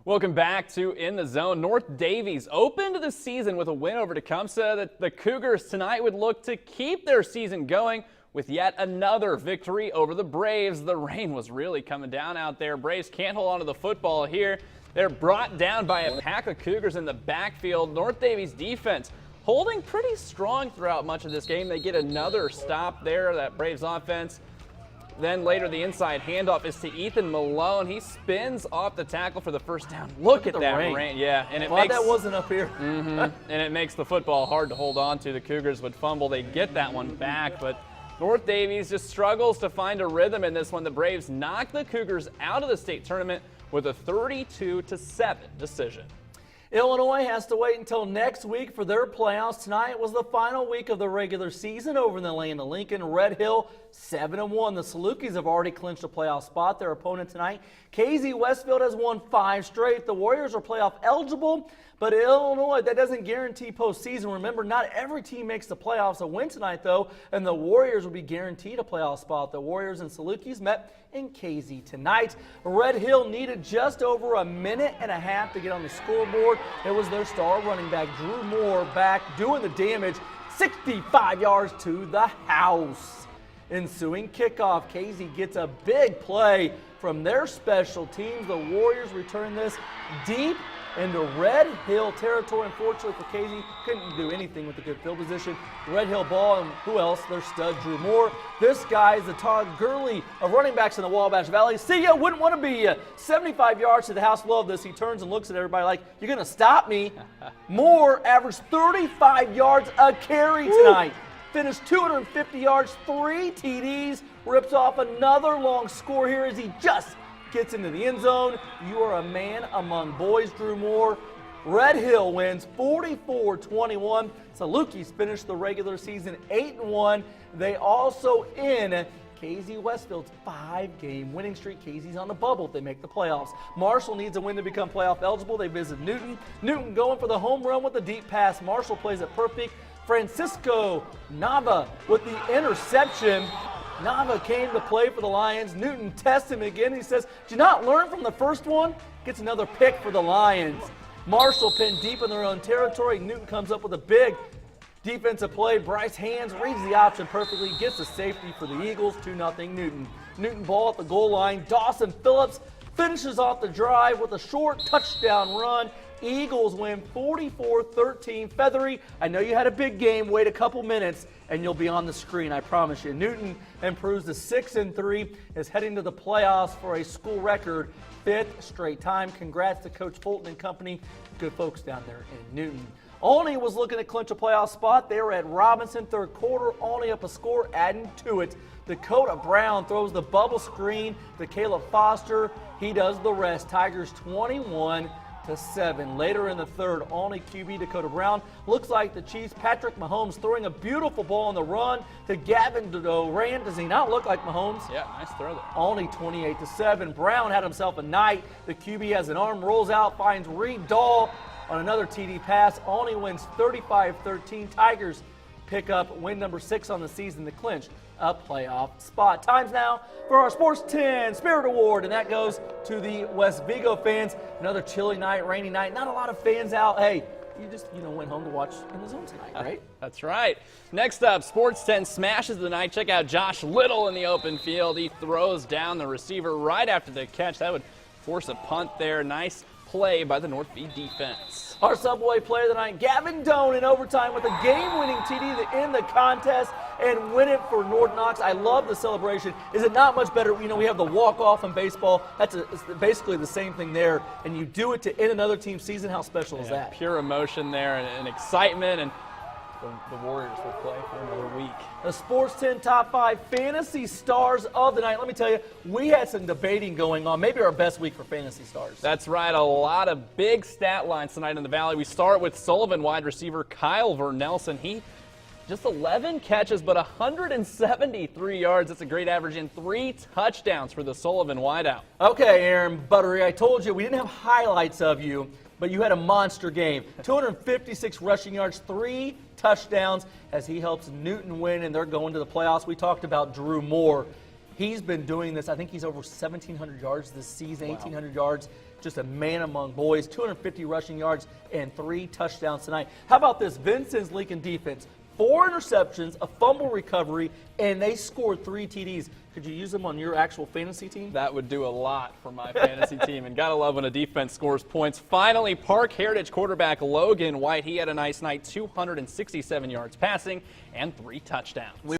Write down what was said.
Welcome back to In the Zone. North Daviess opened the season with a win over Tecumseh. The Cougars tonight would look to keep their season going with yet another victory over the Braves. The rain was really coming down out there. Braves can't hold on to the football here. They're brought down by a pack of Cougars in the backfield. North Daviess defense holding pretty strong throughout much of this game. They get another stop there, that Braves offense. Then later the inside handoff is to Ethan Malone. He spins off the tackle for the first down. Look at that rain. Yeah, and it makes that wasn't up here. And it makes the football hard to hold on to. The Cougars would fumble. They get that one back, but North Daviess just struggles to find a rhythm in this one. The Braves knock the Cougars out of the state tournament with a 32-7 decision. Illinois has to wait until next week for their playoffs. Tonight was the final week of the regular season over in the land of Lincoln. Red Hill 7-1. The Salukis have already clinched a playoff spot. Their opponent tonight, KZ Westfield, has won 5 straight. The Warriors are playoff eligible, but Illinois, that doesn't guarantee postseason. Remember, not every team makes the playoffs. A win tonight, though, and the Warriors will be guaranteed a playoff spot. The Warriors and Salukis met in KZ tonight. Red Hill needed just over a minute and a half to get on the scoreboard. It was their star running back, Drew Moore, back doing the damage, 65 yards to the house. Ensuing kickoff, KZ gets a big play from their special teams. The Warriors return this deep into Red Hill territory. Unfortunately for KZ, couldn't do anything with the good field position. Red Hill ball, and who else? Their stud, Drew Moore. This guy is the Todd Gurley of running backs in the Wabash Valley. See ya, wouldn't want to be ya. 75 yards to the house. Love this. He turns and looks at everybody like, you're going to stop me? Moore averaged 35 yards a carry tonight. Finished 250 yards, 3 TDs. Rips off another long score here as he just gets into the end zone. You are a man among boys, Drew Moore. Red Hill wins 44-21. Salukis finished the regular season 8-1. They also end KZ Westfield's 5-game winning streak. KZ's on the bubble if they make the playoffs. Marshall needs a win to become playoff eligible. They visit Newton. Newton going for the home run with a deep pass. Marshall plays it perfect. Francisco Nava with the interception. Nava came to play for the Lions. Newton tests him again. He says, did you not learn from the first one? Gets another pick for the Lions. Marshall pinned deep in their own territory. Newton comes up with a big defensive play. Bryce Hands reads the option perfectly. Gets the safety for the Eagles. 2-0 Newton. Newton ball at the goal line. Dawson Phillips finishes off the drive with a short touchdown run. Eagles win 44-13. Feathery, I know you had a big game. Wait a couple minutes and you'll be on the screen, I promise you. Newton improves to 6-3, is heading to the playoffs for a school record 5th straight time. Congrats to Coach Fulton and company. Good folks down there in Newton. Olney was looking to clinch a playoff spot. They were at Robinson, third quarter. Olney up a score, adding to it. Dakota Brown throws the bubble screen to Caleb Foster. He does the rest. Tigers 21-7. Later in the third, Olney QB Dakota Brown looks like the Chiefs. Patrick Mahomes throwing a beautiful ball on the run to Gavin Durant. Does he not look like Mahomes? Yeah, nice throw there. Olney 28-7. Brown had himself a night. The QB has an arm, rolls out, finds Reed Dahl on another TD pass. Olney wins 35-13. Tigers pick up win number 6 on the season to clinch a playoff spot. Time's now for our Sports 10 Spirit Award, and that goes to the West Vigo fans. Another chilly night, rainy night, not a lot of fans out. Hey, you just, went home to watch In the Zone tonight, right? That's right. Next up, Sports 10 smashes the night. Check out Josh Little in the open field. He throws down the receiver right after the catch. That would force a punt there. Nice play by the North V defense. Our Subway player of the night, Gavin Doan, in overtime with a game-winning TD to end the contest and win it for North Knox. I love the celebration. Is it not much better? We have the walk-off in baseball. It's basically the same thing there, and you do it to end another team's season. How special is that? Pure emotion there and excitement, and the Warriors will play for another week. The Sports 10 Top 5 Fantasy Stars of the night. Let me tell you, we had some debating going on. Maybe our best week for Fantasy Stars. That's right. A lot of big stat lines tonight in the Valley. We start with Sullivan wide receiver Kyle Vernelson. He just 11 catches, but 173 yards. That's a great average, and 3 touchdowns for the Sullivan wideout. Okay, Aaron Buttery, I told you we didn't have highlights of you, but you had a monster game. 256 rushing yards, 3 touchdowns as he helps Newton win, and they're going to the playoffs. We talked about Drew Moore. He's been doing this. I think he's over 1,700 yards this season, 1,800 yards. just a man among boys, 250 rushing yards and 3 touchdowns tonight. How about this? Vincent's Lincoln defense, 4 interceptions, a fumble recovery, and they scored 3 TDs. Could you use them on your actual fantasy team? That would do a lot for my fantasy team, and gotta love when a defense scores points. Finally, Park Heritage quarterback Logan White, he had a nice night, 267 yards passing and 3 touchdowns.